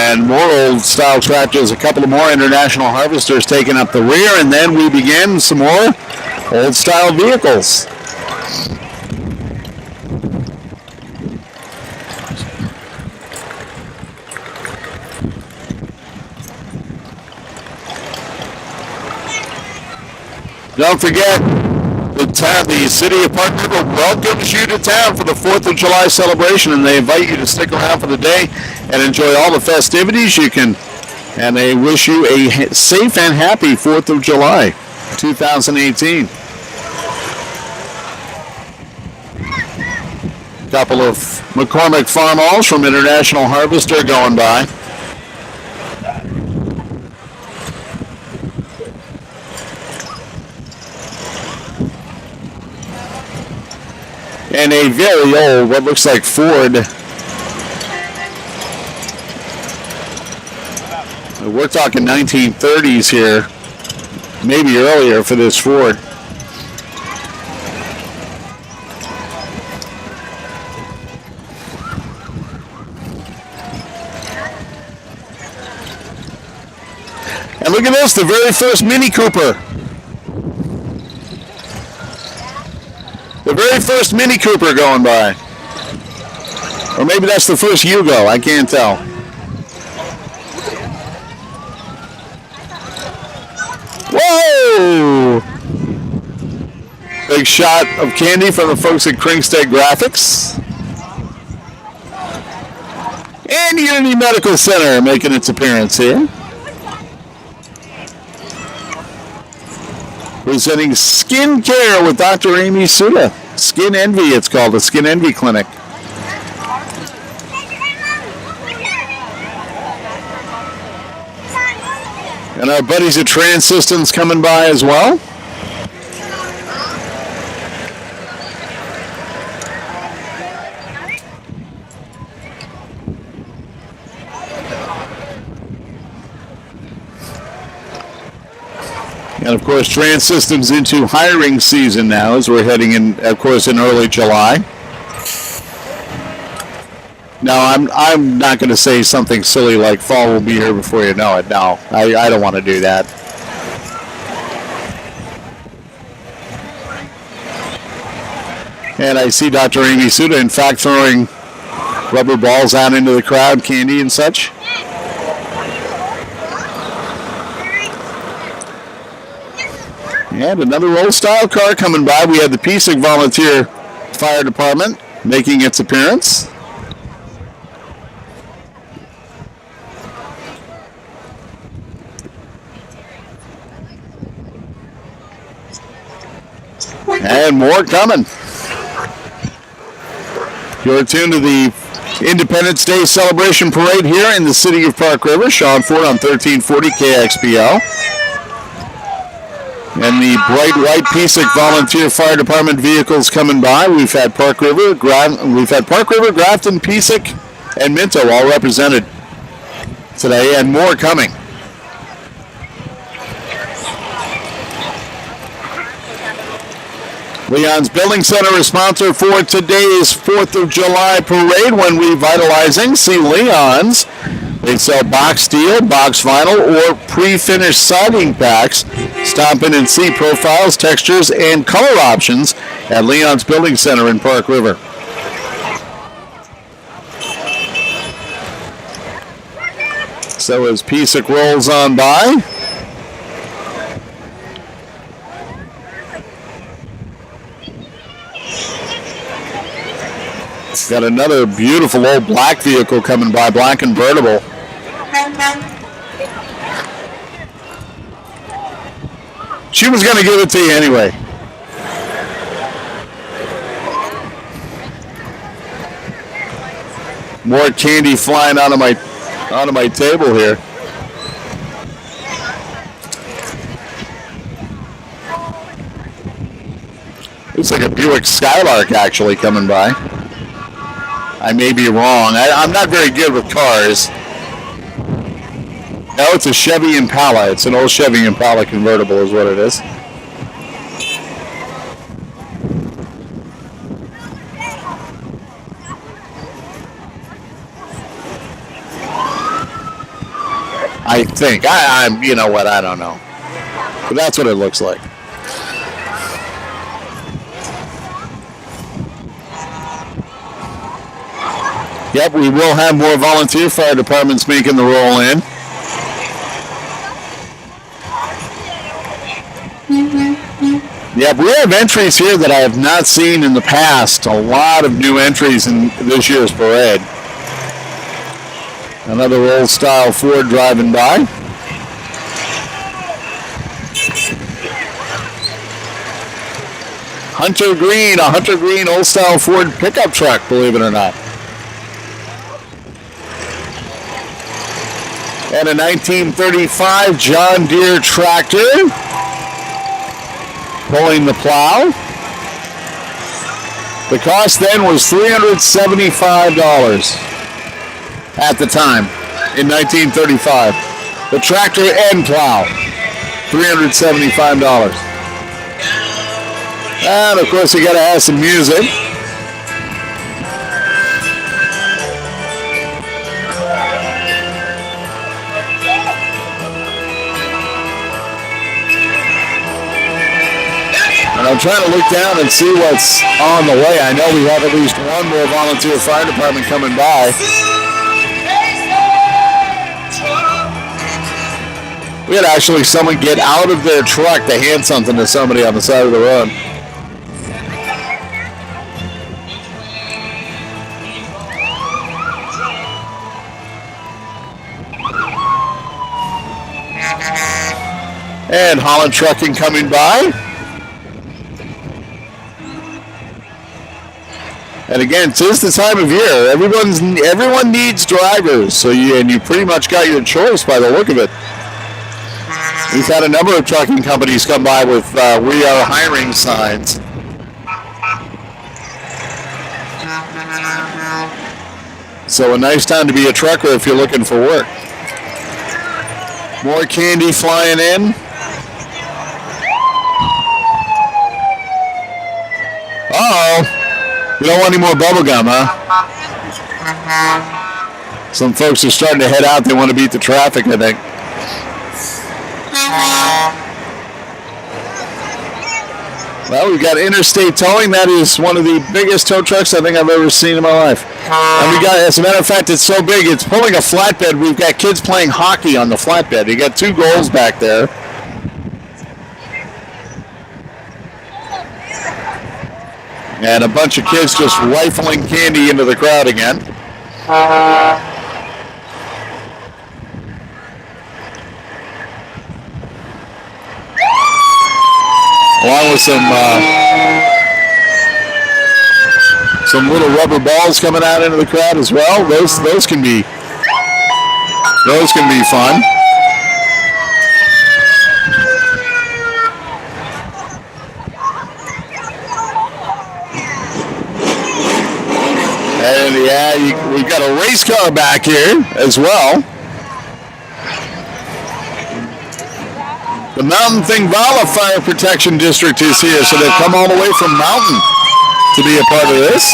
And more old style tractors, a couple of more International Harvesters taking up the rear, and then we begin some more old style vehicles. Don't forget, the city of Park River welcomes you to town for the 4th of July celebration, and they invite you to stick around for the day and enjoy all the festivities you can. And they wish you a safe and happy 4th of July, 2018. Couple of McCormick Farmalls from International Harvester going by. And a very old, what looks like Ford. We're talking 1930s here, maybe earlier for this Ford. And look at this, the very first Mini Cooper. The very first Mini Cooper going by. Or maybe that's the first Yugo, I can't tell. Whoa! Big shot of candy from the folks at Kringsted Graphics. And Unity Medical Center making its appearance here. Presenting Skin Care with Dr. Amy Suda. Skin Envy, it's called, the Skin Envy Clinic. And our buddies at Trans Systems coming by as well. And of course, Trans Systems into hiring season now as we're heading in, of course, in early July. Now, I'm not going to say something silly like fall will be here before you know it. No, I don't want to do that. And I see Dr. Amy Suda, in fact, throwing rubber balls out into the crowd, candy and such. And another old style car coming by. We have the Piesic Volunteer Fire Department making its appearance. And more coming. You're tuned to the Independence Day Celebration Parade here in the city of Park River. Sean Ford on 1340 KXPL. And the bright white Piesic Volunteer Fire Department vehicles coming by. We've had Park River, Grafton, Piesic, and Minto all represented today, and more coming. Leon's Building Center is sponsor for today's 4th of July parade when revitalizing. See Leon's. They sell box steel, box vinyl, or pre-finished siding packs. Stop in and see profiles, textures, and color options at Leon's Building Center in Park River. So as Piesic rolls on by, got another beautiful old black vehicle coming by, black convertible. She was going to give it to you anyway. More candy flying onto my table here. Looks like a Buick Skylark actually coming by. I may be wrong. I'm not very good with cars. No, it's a Chevy Impala. It's an old Chevy Impala convertible is what it is. I think. I'm, you know what? I don't know. But that's what it looks like. Yep, we will have more volunteer fire departments making the roll in. Yep, we have entries here that I have not seen in the past. A lot of new entries in this year's parade. Another old-style Ford driving by. Hunter Green, a Hunter Green old-style Ford pickup truck, believe it or not. And a 1935 John Deere tractor. Pulling the plow. The cost then was $375 at the time in 1935. The tractor and plow, $375. And of course you gotta have some music. I'm trying to look down and see what's on the way. I know we have at least one more volunteer fire department coming by. We had actually someone get out of their truck to hand something to somebody on the side of the road. And Holland Trucking coming by. And again, 'tis the time of year. Everyone needs drivers, so you pretty much got your choice by the look of it. We've had a number of trucking companies come by with "We are hiring" signs. So a nice time to be a trucker if you're looking for work. More candy flying in. Uh-oh. You don't want any more bubble gum, huh? Some folks are starting to head out. They want to beat the traffic, I think. Well, we've got Interstate Towing. That is one of the biggest tow trucks I think I've ever seen in my life. And we got, as a matter of fact, it's so big, it's pulling a flatbed. We've got kids playing hockey on the flatbed. You got 2 goals back there. And a bunch of kids just rifling candy into the crowd again. Along with some little rubber balls coming out into the crowd as well. Those can be fun. And yeah, we've got a race car back here as well. The Mountain Thingvala Fire Protection District is here, so they've come all the way from Mountain to be a part of this.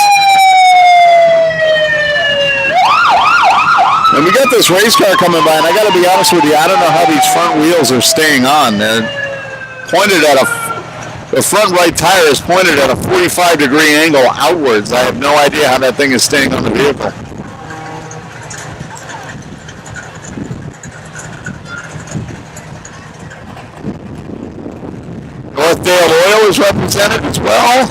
And we got this race car coming by, and I got to be honest with you, I don't know how these front wheels are staying on. They're pointed at the front right tire is pointed at a 45-degree angle outwards. I have no idea how that thing is staying on the vehicle. Northdale Oil is represented as well.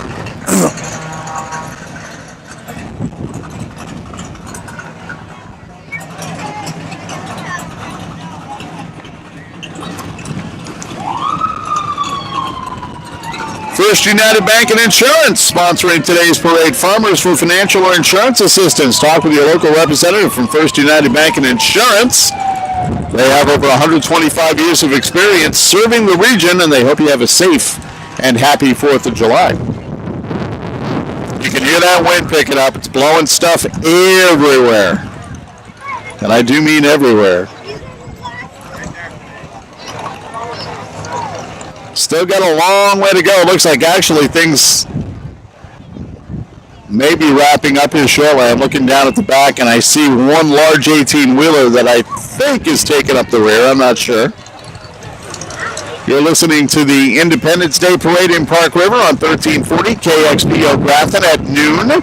First United Bank and Insurance sponsoring today's parade. Farmers for financial or insurance assistance. Talk with your local representative from First United Bank and Insurance. They have over 125 years of experience serving the region, and they hope you have a safe and happy 4th of July. You can hear that wind picking up. It's blowing stuff everywhere. And I do mean everywhere. Still got a long way to go. It looks like actually things may be wrapping up here shortly. I'm looking down at the back and I see one large 18-wheeler that I think is taking up the rear. I'm not sure. You're listening to the Independence Day Parade in Park River on 1340 KXPO Grafton at noon.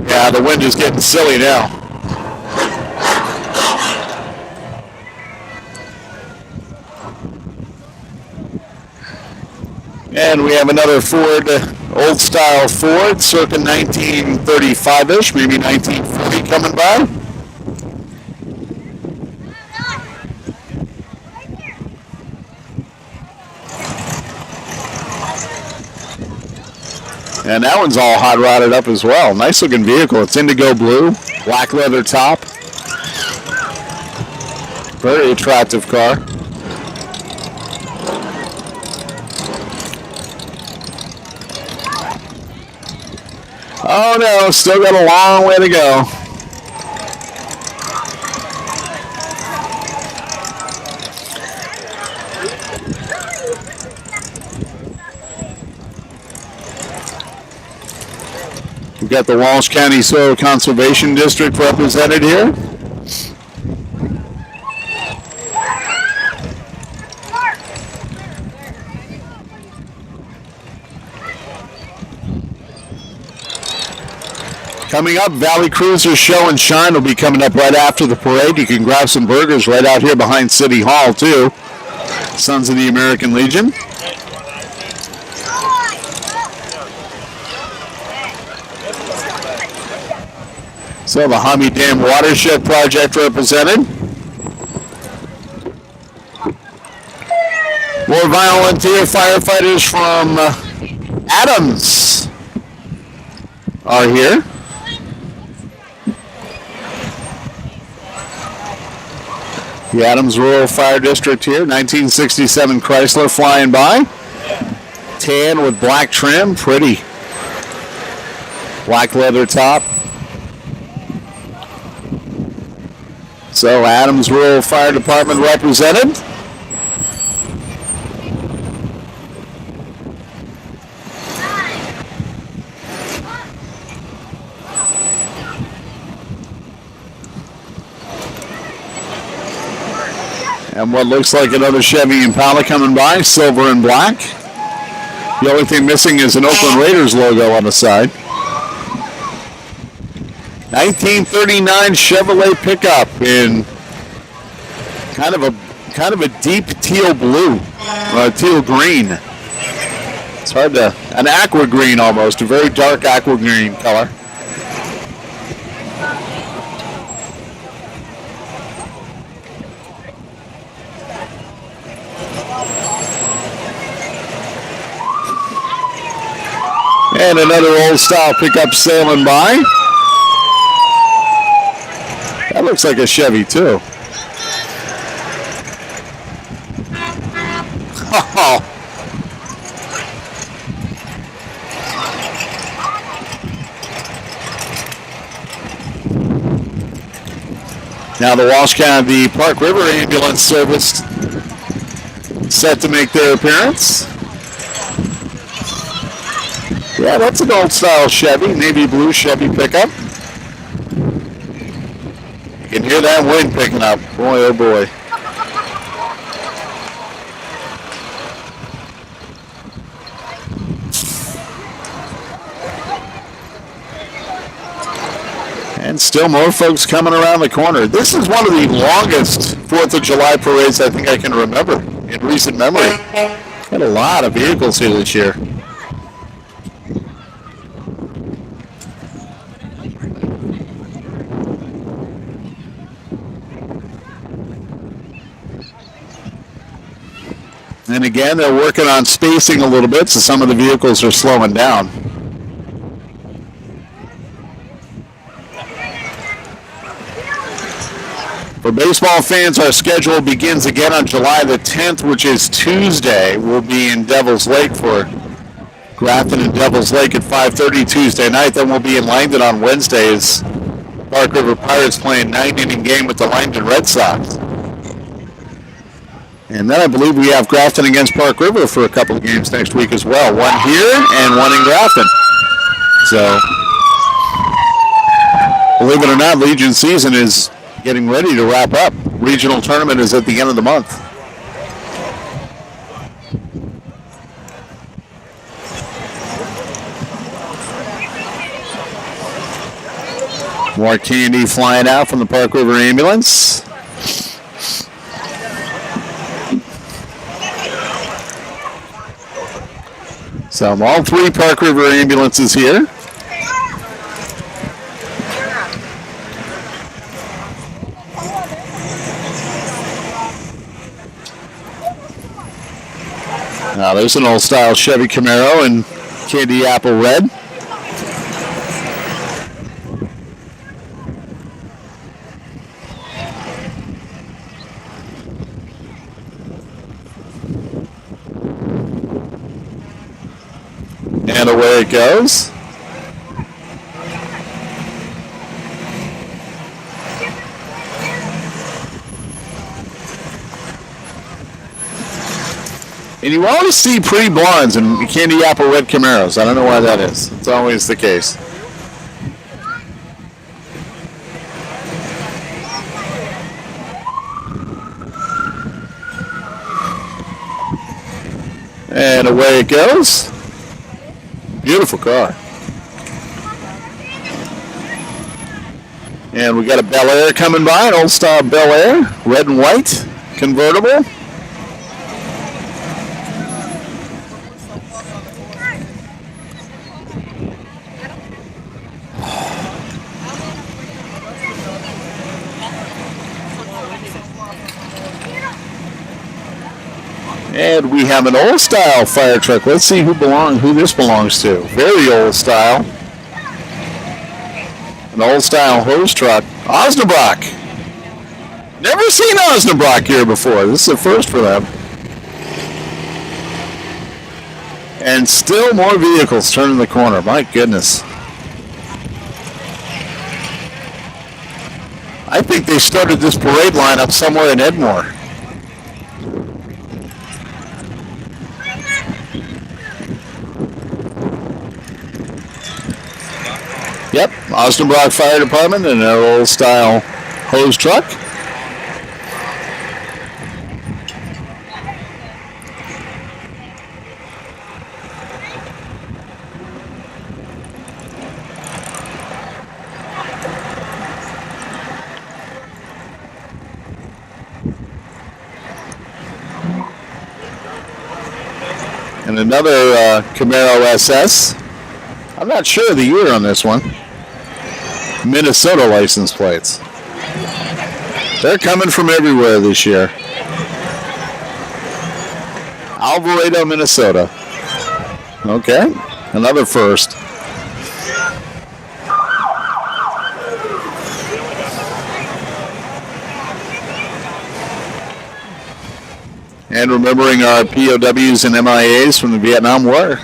Yeah, the wind is getting silly now. And we have another Ford, old-style Ford, circa 1935-ish, maybe 1940 coming by. And that one's all hot rodded up as well. Nice looking vehicle. It's indigo blue, black leather top. Very attractive car. Oh no, still got a long way to go. We've got the Walsh County Soil Conservation District represented here. Coming up, Valley Cruiser Show and Shine will be coming up right after the parade. You can grab some burgers right out here behind City Hall, too. Sons of the American Legion. So the Hummy Dam Watershed Project represented. More volunteer firefighters from Adams are here. The Adams Rural Fire District here, 1967 Chrysler flying by. Tan with black trim, pretty. Black leather top. So Adams Rural Fire Department represented. And what looks like another Chevy Impala coming by, silver and black. The only thing missing is an Oakland Raiders logo on the side. 1939 Chevrolet pickup in kind of a deep teal blue, teal green. It's hard to, an aqua green almost, a very dark aqua green color. And another old style pickup sailing by. That looks like a Chevy too. Oh. Now the Walsh County Park River Ambulance Service set to make their appearance. Yeah, that's an old style Chevy, navy blue Chevy pickup. You can hear that wind picking up. Boy, oh boy. And still more folks coming around the corner. This is one of the longest 4th of July parades I think I can remember in recent memory. Had a lot of vehicles here this year. And again, they're working on spacing a little bit, so some of the vehicles are slowing down. For baseball fans, our schedule begins again on July the 10th, which is Tuesday. We'll be in Devil's Lake for Grafton and Devil's Lake at 5:30 Tuesday night. Then we'll be in Langdon on Wednesday as Park River Pirates playing 9-inning game with the Langdon Red Sox. And then I believe we have Grafton against Park River for a couple of games next week as well. One here and one in Grafton. So Believe it or not, Legion season is getting ready to wrap up. Regional tournament is at the end of the month. More candy flying out from the Park River Ambulance. So all 3 Park River ambulances here. Now there's an old style Chevy Camaro in candy apple red. And away it goes. And you always see pretty blondes and candy apple red Camaros. I don't know why that is. It's always the case. And away it goes. Beautiful car. And we got a Bel Air coming by, an old style Bel Air, red and white, convertible. And we have an old style fire truck. Let's see who this belongs to. Very old style. An old style hose truck. Osnabrück. Never seen Osnabrück here before. This is a first for them. And still more vehicles turning the corner. My goodness. I think they started this parade lineup somewhere in Edmore. Yep, Osnabrück Fire Department and their old style hose truck. And another Camaro SS. I'm not sure of the year on this one. Minnesota license plates. They're coming from everywhere this year. Alvarado, Minnesota. Okay, another first. And remembering our POWs and MIAs from the Vietnam War.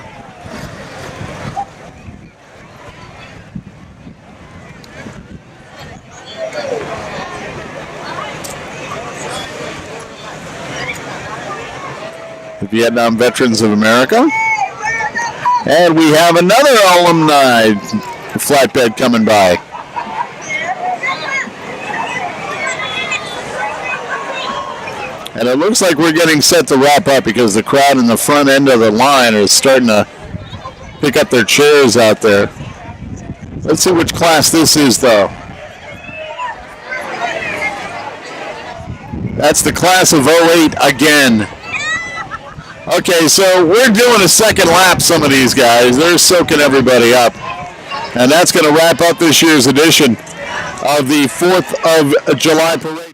The Vietnam Veterans of America. And we have another alumni flatbed coming by. And it looks like we're getting set to wrap up because the crowd in the front end of the line is starting to pick up their chairs out there. Let's see which class this is, though. That's the class of 08 again. Okay, so we're doing a second lap, some of these guys. They're soaking everybody up. And that's going to wrap up this year's edition of the 4th of July Parade.